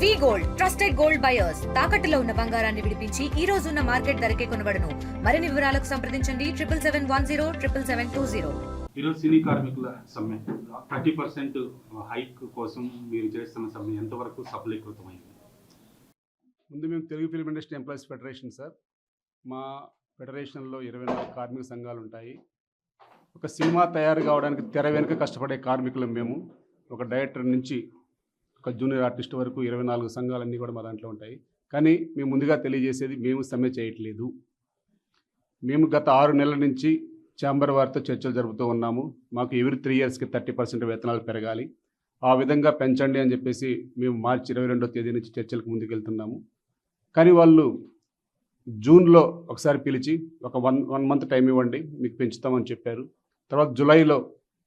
వి gold trusted gold buyers తాకట్టులో ఉన్న బంగారాన్ని విడిపించి ఈ రోజు ఉన్న మార్కెట్ ధరకే కొనబడును. మరిన్ని వివరాలకు సంప్రదించండి 77107720. ఈరోజు సినీ కార్మికుల సమ్మె 30% హైక్ కోసం మీరు చేస్తున్న సమ్మె ఎంతవరకు సఫలీకృతమైంది? ముందు మేము Telugu film industry employees federation sir. మా ఫెడరేషన్లో 24 కార్మిక సంఘాలు ఉంటాయి. ఒక సినిమా తయారు కావడానికి తెర వెనుక కష్టపడే కార్మికులం మేము. ఒక డైరెక్టర్ నుంచి ఒక జూనియర్ ఆర్టిస్ట్ వరకు 24 సంఘాలన్నీ కూడా మా దాంట్లో ఉంటాయి. కానీ మేము ముందుగా తెలియజేసేది మేము సమ్మె చేయట్లేదు. మేము గత 6 నెలల నుంచి ఛాంబర్ వారితో చర్చలు జరుపుతూ ఉన్నాము. మాకు ఎవ్రీ 3 ఇయర్స్కి 30% వేతనాలు పెరగాలి, ఆ విధంగా పెంచండి అని చెప్పేసి మేము మార్చి 22వ తేదీ నుంచి చర్చలకు ముందుకెళ్తున్నాము. కానీ వాళ్ళు జూన్లో ఒకసారి పిలిచి ఒక వన్ మంత్ టైం ఇవ్వండి మీకు పెంచుతామని చెప్పారు. తర్వాత జూలైలో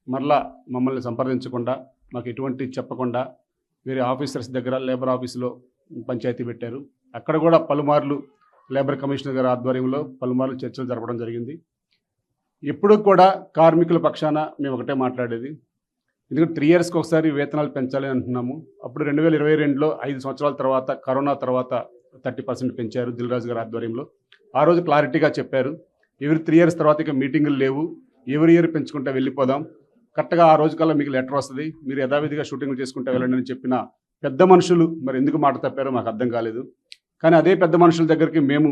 మరలా మమ్మల్ని సంప్రదించకుండా మాకు ఎటువంటి చెప్పకుండా వేరే ఆఫీసర్స్ దగ్గర లేబర్ ఆఫీసులో పంచాయతీ పెట్టారు. అక్కడ కూడా పలుమార్లు లేబర్ కమిషనర్ గారి ఆధ్వర్యంలో పలుమార్లు చర్చలు జరపడం జరిగింది. ఎప్పుడు కూడా కార్మికుల పక్షాన మేము ఒకటే మాట్లాడేది, ఎందుకంటే 3 ఇయర్స్కి ఒకసారి వేతనాలు పెంచాలి అంటున్నాము. అప్పుడు 2022లో 5 సంవత్సరాల తర్వాత కరోనా తర్వాత 30% పెంచారు దిల్రాజు గారి ఆధ్వర్యంలో. ఆ రోజు క్లారిటీగా చెప్పారు, ఎవ్రీ 3 ఇయర్స్ తర్వాత ఇక మీటింగులు లేవు, ఎవరి ఇయర్ పెంచుకుంటే వెళ్ళిపోదాం, కరెక్ట్గా ఆ రోజు కల్లా మీకు లెటర్ వస్తుంది, మీరు యథావిధిగా షూటింగ్లు చేసుకుంటే వెళ్ళండి అని చెప్పిన పెద్ద మనుషులు మరి ఎందుకు మాట తప్పారో మాకు అర్థం కాలేదు. కానీ అదే పెద్ద మనుషుల దగ్గరికి మేము,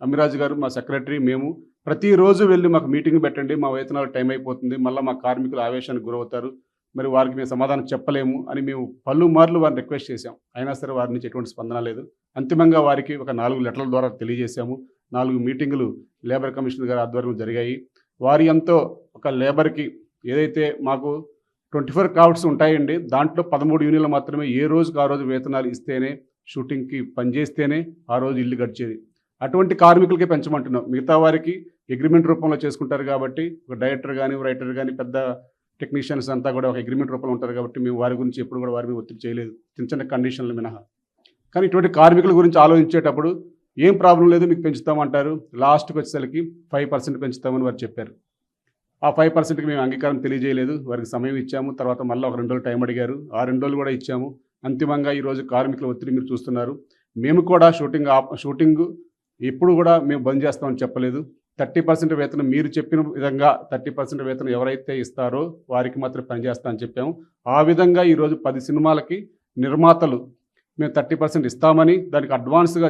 అమ్మిరాజు గారు మా సెక్రటరీ, మేము ప్రతిరోజు వెళ్ళి మాకు మీటింగ్ పెట్టండి, మా వేతనాలు టైం అయిపోతుంది, మళ్ళీ మా కార్మికులు ఆవేశానికి గురవుతారు, మరి వారికి మేము సమాధానం చెప్పలేము అని మేము పలుమార్లు వారిని రిక్వెస్ట్ చేశాం. అయినా సరే వారి నుంచి ఎటువంటి స్పందన లేదు. అంతిమంగా వారికి ఒక 4 లెటర్ల ద్వారా తెలియజేశాము. 4 మీటింగులు లేబర్ కమిషనర్ గారి ఆధ్వర్యంలో జరిగాయి. వారి ఎంతో ఒక లేబర్కి ఏదైతే మాకు 24 క్రాఫ్ట్స్ ఉంటాయండి, దాంట్లో 13 యూనియన్లు మాత్రమే ఏ రోజుకి ఆ రోజు వేతనాలు ఇస్తేనే, షూటింగ్కి పనిచేస్తేనే ఆ రోజు ఇల్లు గడిచేది. అటువంటి కార్మికులకే పెంచమంటున్నాం. మిగతా వారికి అగ్రిమెంట్ రూపంలో చేసుకుంటారు కాబట్టి, ఒక డైరెక్టర్ కానీ రైటర్ కానీ పెద్ద టెక్నీషియన్స్ అంతా కూడా ఒక అగ్రిమెంట్ రూపంలో ఉంటారు కాబట్టి మేము వారి గురించి ఎప్పుడు కూడా వారి మీద ఒత్తిడి చేయలేదు, చిన్న చిన్న కండిషన్లు మినహా. కానీ ఇటువంటి కార్మికుల గురించి ఆలోచించేటప్పుడు ఏం ప్రాబ్లం లేదు మీకు పెంచుతామంటారు, లాస్ట్కి వచ్చేసరికి 5% పెంచుతామని వారు చెప్పారు. ఆ 5%కి మేము అంగీకారం తెలియజేయలేదు, వారికి సమయం ఇచ్చాము. తర్వాత మళ్ళీ ఒక 2 రోజులు టైం అడిగారు, ఆ 2 రోజులు కూడా ఇచ్చాము. అంతిమంగా ఈరోజు కార్మికుల ఒత్తిడి మీరు చూస్తున్నారు. మేము కూడా షూటింగ్ ఎప్పుడు కూడా మేము బంద్ చేస్తామని చెప్పలేదు. 30% వేతనం మీరు చెప్పిన విధంగా 30% వేతనం ఎవరైతే ఇస్తారో వారికి మాత్రం పనిచేస్తామని చెప్పాము. ఆ విధంగా ఈరోజు 10 సినిమాలకి నిర్మాతలు మేము 30% ఇస్తామని దానికి అడ్వాన్స్గా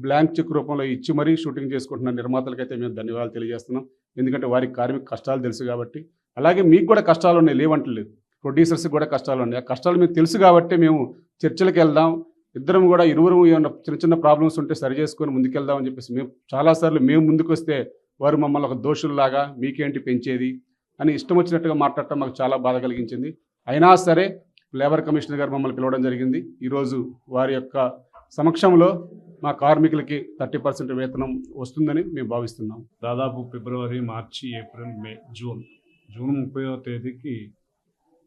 బ్లాంక్ చెక్ రూపంలో ఇచ్చి మరీ షూటింగ్ చేసుకుంటున్న నిర్మాతలకైతే మేము ధన్యవాదాలు తెలియజేస్తున్నాం. ఎందుకంటే వారికి కార్మిక కష్టాలు తెలుసు కాబట్టి. అలాగే మీకు కూడా కష్టాలు ఉన్నాయి, లేవంటలేదు, ప్రొడ్యూసర్స్కి కూడా కష్టాలు ఉన్నాయి. ఆ కష్టాలు మీకు తెలుసు కాబట్టి మేము చర్చలకు వెళ్దాం, ఇద్దరం కూడా ఇరువురు ఏమన్నా చిన్న చిన్న ప్రాబ్లమ్స్ ఉంటే సరి చేసుకొని ముందుకెళ్దామని చెప్పేసి మేము చాలాసార్లు మేము ముందుకు వస్తే వారు మమ్మల్ని ఒక దోషుల్లాగా మీకేంటి పెంచేది అని ఇష్టం వచ్చినట్టుగా మాట్లాడటం మాకు చాలా బాధ కలిగించింది. అయినా సరే లేబర్ కమిషనర్ గారు మమ్మల్ని పిలవడం జరిగింది. ఈరోజు వారి యొక్క సమక్షంలో మా కార్మికులకి 30% వేతనం వస్తుందని మేము భావిస్తున్నాం. దాదాపు ఫిబ్రవరి, మార్చి, ఏప్రిల్, మే, జూన్ 30వ తేదీకి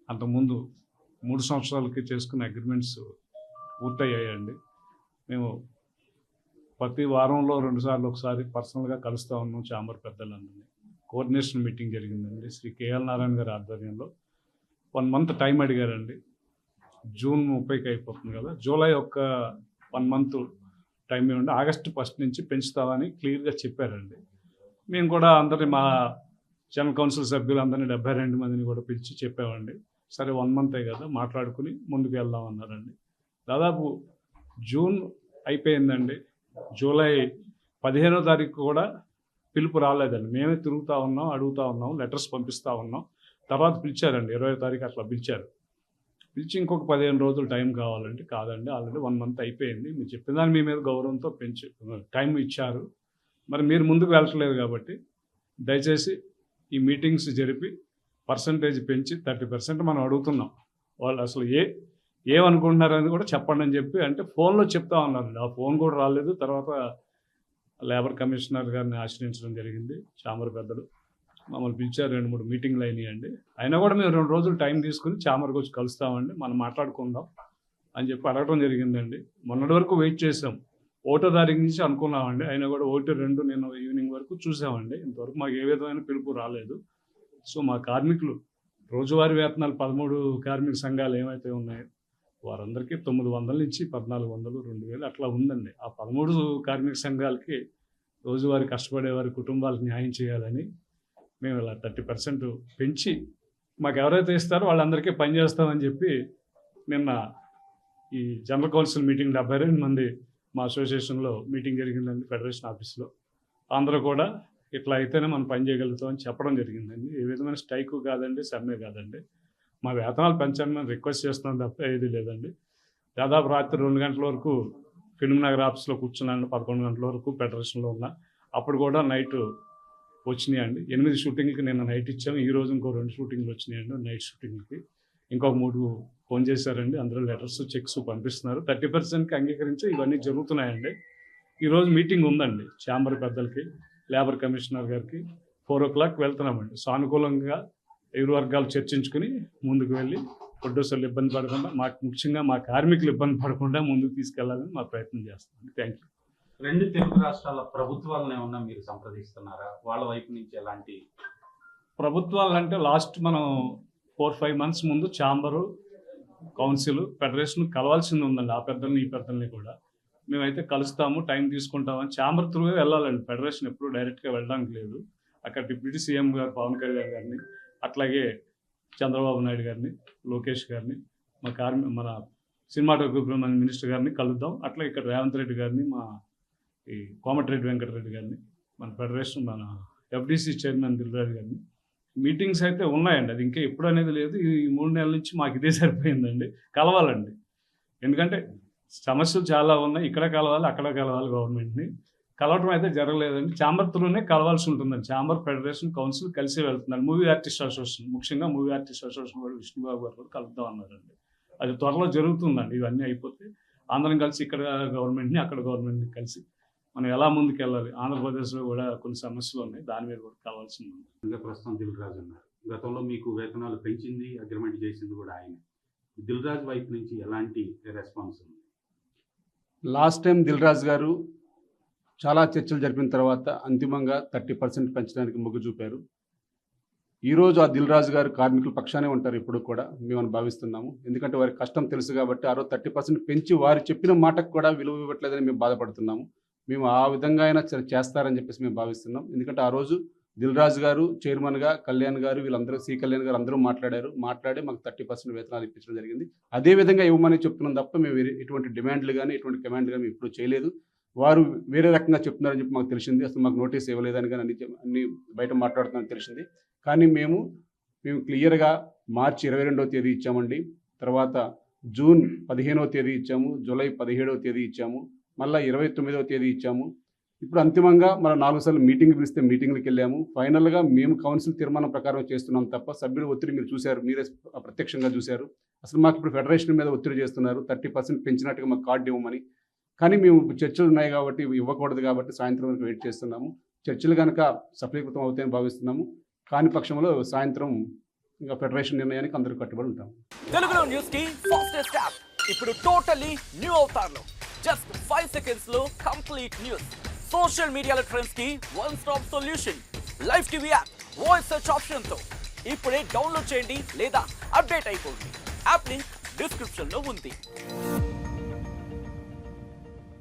అంతకుముందు 3 సంవత్సరాలకి చేసుకున్న అగ్రిమెంట్స్ పూర్తయ్యాయండి. మేము ప్రతి వారంలో 2 సార్లు ఒకసారి పర్సనల్గా కలుస్తూ ఉన్నాం ఛాంబర్ పెద్దలందరినీ. కోఆర్డినేషన్ మీటింగ్ జరిగిందండి శ్రీ కేఎల్ నారాయణ గారి ఆధ్వర్యంలో. 1 మంత్ టైం అడిగారండి. జూన్ 30కి అయిపోతుంది కదా, జూలై 1 మంత్ టైం ఇవ్వండి, ఆగస్టు 1 నుంచి పెంచుతామని క్లియర్గా చెప్పారండి. మేము కూడా అందరినీ మా జనరల్ కౌన్సిల్ సభ్యులందరినీ 72 మందిని కూడా పిలిచి చెప్పామండి. సరే 1 మంతే కదా మాట్లాడుకుని ముందుకు వెళ్దాం అన్నారండి. దాదాపు జూన్ అయిపోయిందండి, జూలై 15వ తారీఖు కూడా పిలుపు రాలేదండి. మేమే తిరుగుతూ ఉన్నాం, అడుగుతూ ఉన్నాం, లెటర్స్ పంపిస్తూ ఉన్నాం. తర్వాత పిలిచారండి, 20వ తారీఖు అట్లా పిలిచారు. పిలిచి ఇంకొక 15 రోజులు టైం కావాలంటే, కాదండి ఆల్రెడీ 1 మంత్ అయిపోయింది, మీరు చెప్పిన దాన్ని మీ మీద గౌరవంతో టైం ఇచ్చారు, మరి మీరు ముందుకు వెళ్ళట్లేదు కాబట్టి దయచేసి ఈ మీటింగ్స్ జరిపి పర్సంటేజ్ పెంచి 30% మనం అడుగుతున్నాం, వాళ్ళు అసలు ఏమనుకుంటున్నారని కూడా చెప్పండి అని చెప్పి అంటే ఫోన్లో చెప్తా ఉన్నారండి. ఆ ఫోన్ కూడా రాలేదు. తర్వాత లేబర్ కమిషనర్ గారిని ఆశ్రయించడం జరిగింది. ఛాంబర్ పెద్దలు మమ్మల్ని పిలిచారు, 2-3 మీటింగ్లు అయినాయండి. అయినా కూడా మేము 2 రోజులు టైం తీసుకుని ఛాంబర్కి వచ్చి కలుస్తామండి, మనం మాట్లాడుకుందాం అని చెప్పి అడగడం జరిగిందండి. మొన్నటి వరకు వెయిట్ చేసాం, 1వ తారీఖు నుంచి అనుకున్నామండి. అయినా కూడా 1, 2 నిన్న ఈవినింగ్ వరకు చూసామండి. ఇంతవరకు మాకు ఏ విధమైన పిలుపు రాలేదు. సో మా కార్మికులు రోజువారీ వేతనాలు 13 కార్మిక సంఘాలు ఏమైతే ఉన్నాయో వారందరికీ 900 నుంచి 1400, 2000 అట్లా ఉందండి. ఆ 13 కార్మిక సంఘాలకి రోజువారీ కష్టపడే వారి కుటుంబాలకు న్యాయం చేయాలని మేము ఇలా 30% పెంచి మాకు ఎవరైతే ఇస్తారో వాళ్ళందరికీ పనిచేస్తామని చెప్పి నిన్న ఈ జనరల్ కౌన్సిల్ మీటింగ్ 72 మంది మా అసోసియేషన్లో మీటింగ్ జరిగిందండి ఫెడరేషన్ ఆఫీస్లో. అందరూ కూడా ఇట్లా అయితేనే మనం పని చేయగలుగుతామని చెప్పడం జరిగిందండి. ఏ విధమైన స్ట్రైక్ కాదండి, సమ్మె కాదండి. మా వేతనాలు పెంచండి మేము రిక్వెస్ట్ చేస్తున్నాం తప్ప ఏది లేదండి. దాదాపు రాత్రి 2 గంటల వరకు ఫిల్మ్ నగర్ ఆఫీస్లో కూర్చున్నాను. 11 గంటల వరకు ఫెడరేషన్లో ఉన్నా. అప్పుడు కూడా నైట్ వచ్చినాయండి. 8 షూటింగ్కి నిన్న నైట్ ఇచ్చాము. ఈ రోజు ఇంకో 2 షూటింగ్లు వచ్చినాయండి నైట్ షూటింగ్కి. ఇంకొక 3 ఫోన్ చేశారండి. అందరూ లెటర్స్, చెక్స్ పంపిస్తున్నారు. 30%కి అంగీకరించి ఇవన్నీ జరుగుతున్నాయండి. ఈరోజు మీటింగ్ ఉందండి ఛాంబర్ పెద్దలకి, లేబర్ కమిషనర్ గారికి. 4 o'clock వెళ్తున్నామండి. సానుకూలంగా ఇరు వర్గాలు చర్చించుకుని ముందుకు వెళ్ళి ప్రొడ్యూసర్లు ఇబ్బంది పడకుండా, ముఖ్యంగా మా కార్మికులు ఇబ్బంది పడకుండా ముందుకు తీసుకెళ్లాలని మా ప్రయత్నం చేస్తాం. Thank you. 2 తెలుగు రాష్ట్రాల ప్రభుత్వాలను ఏమన్నా మీరు సంప్రదిస్తున్నారా? వాళ్ళ వైపు నుంచి ఎలాంటి ప్రభుత్వాలు అంటే లాస్ట్ మనం 4-5 months ముందు ఛాంబరు, కౌన్సిల్, ఫెడరేషన్ కలవాల్సింది ఉందండి. ఆ పెద్దల్ని ఈ పెద్దల్ని కూడా మేమైతే కలుస్తాము, టైం తీసుకుంటామని. ఛాంబర్ త్రూ వెళ్ళాలండి. ఫెడరేషన్ ఎప్పుడు డైరెక్ట్గా వెళ్ళడానికి లేదు. అక్కడ డిప్యూటీ సీఎం గారు పవన్ కళ్యాణ్ గారిని, అట్లాగే చంద్రబాబు నాయుడు గారిని, లోకేష్ గారిని, మన సినిమాటోగ్రఫీ మినిస్టర్ గారిని కలుద్దాం. అట్లా ఇక్కడ రేవంత్ రెడ్డి గారిని, మా ఈ కోమటిరెడ్డి వెంకటరెడ్డి గారిని, మన ఫెడరేషన్ మన ఎఫ్డీసీ చైర్మన్ దిల్రాజు గారిని. మీటింగ్స్ అయితే ఉన్నాయండి. అది ఇంకా ఎప్పుడు అనేది లేదు. ఈ 3 నెలల నుంచి మాకు ఇదే సరిపోయిందండి. కలవాలండి. ఎందుకంటే సమస్యలు చాలా ఉన్నాయి. ఇక్కడ కలవాలి, అక్కడ కలవాలి. గవర్నమెంట్ని కలవటం అయితే జరగలేదండి. ఛాంబర్ త్రూనే కలవాల్సి ఉంటుందండి. ఛాంబర్, ఫెడరేషన్, కౌన్సిల్ కలిసి వెళ్తున్నారు. మూవీ ఆర్టిస్ట్ అసోసియేషన్, ముఖ్యంగా మూవీ ఆర్టిస్ట్ అసోసియేషన్ కూడా విష్ణుబాబు గారు కూడా కలుద్దాం అన్నారండి. అది త్వరలో జరుగుతుందండి. ఇవన్నీ అయిపోతే అందరం కలిసి ఇక్కడ గవర్నమెంట్ని, అక్కడ గవర్నమెంట్ని కలిసి మనం ఎలా ముందుకు వెళ్ళాలి. ఆంధ్రప్రదేశ్లో కూడా కొన్ని సమస్యలు ఉన్నాయి. దాని మీద కూడా కావాల్సింది ఉంది. ఇంకా ప్రస్తుతం దిల్ రాజు ఉన్నారు. గతంలో మీకు వేతనాలు పెంచింది, అగ్రిమెంట్ చేసింది కూడా ఆయన. దిల్ రాజు వైపు నుంచి ఎలాంటి రెస్పాన్స్ ఉంది? లాస్ట్ టైం దిల్ రాజు గారు చాలా చర్చలు జరిపిన తర్వాత అంతిమంగా 30% పెంచడానికి మొగ్గు చూపారు. ఈరోజు ఆ దిల్ రాజు గారు కార్మికుల పక్షానే ఉంటారు ఇప్పుడు కూడా మేము భావిస్తున్నాము. ఎందుకంటే వారి కష్టం తెలుసు కాబట్టి ఆ రోజు 30% పెంచి వారు చెప్పిన మాటకు కూడా విలువ ఇవ్వట్లేదని మేము బాధపడుతున్నాము. మేము ఆ విధంగా అయినా చేస్తారని చెప్పేసి మేము భావిస్తున్నాం. ఎందుకంటే ఆ రోజు దిల్ రాజు గారు చైర్మన్గా, కళ్యాణ్ గారు, వీళ్ళందరూ, సి కళ్యాణ్ గారు అందరూ మాట్లాడి మాకు 30% వేతనాలు ఇప్పించడం జరిగింది. అదే విధంగా ఇవ్వమని చెప్తున్నాం తప్ప మేము ఎటువంటి డిమాండ్లు కానీ ఎటువంటి కమాండ్లు కానీ ఇప్పుడు చేయలేదు. వారు వేరే రకంగా చెప్తున్నారని చెప్పి మాకు తెలిసింది. అసలు మాకు నోటీస్ ఇవ్వలేదని కానీ అన్ని బయట మాట్లాడుతున్నారని తెలిసింది. కానీ మేము క్లియర్గా మార్చి 22వ తేదీ ఇచ్చామండి. తర్వాత జూన్ 15వ తేదీ ఇచ్చాము, జూలై 17వ తేదీ ఇచ్చాము, మళ్ళీ 29వ తేదీ ఇచ్చాము. ఇప్పుడు అంతిమంగా మన 4 సార్లు మీటింగ్ పిలిస్తే మీటింగ్లకు వెళ్ళాము. ఫైనల్గా మేము కౌన్సిల్ తీర్మానం ప్రకారం చేస్తున్నాం తప్ప సభ్యుల ఒత్తిడి మీరు చూశారు, మీరే ప్రత్యక్షంగా చూశారు. అసలు మాకు ఇప్పుడు ఫెడరేషన్ మీద ఒత్తిడి చేస్తున్నారు 30% పెంచినట్టుగా మాకు కార్డు ఇవ్వమని. కానీ మేము చర్చలు ఉన్నాయి కాబట్టి ఇవ్వకూడదు కాబట్టి సాయంత్రం వరకు వెయిట్ చేస్తున్నాము. చర్చలు కనుక సఫలీకృతం అవుతాయని భావిస్తున్నాము. కాని పక్షంలో సాయంత్రం ఇంకా ఫెడరేషన్ నిర్ణయానికి అందరూ కట్టుబడి ఉంటాం. తెలుగులో న్యూస్ కి ఫాస్టెస్ట్ యాప్ ఇప్పుడు టోటల్లీ న్యూ అవతార్లో జస్ట్ 5 seconds లో కంప్లీట్ న్యూస్. సోషల్ మీడియాలో ట్రెండ్స్ కి one stop solution. Live TV app voice search option తో ఇప్పుడే డౌన్లోడ్ చేయండి లేదా అప్డేట్ అయిపోండి. యాప్ లింక్ డిస్క్రిప్షన్ లో ఉంది.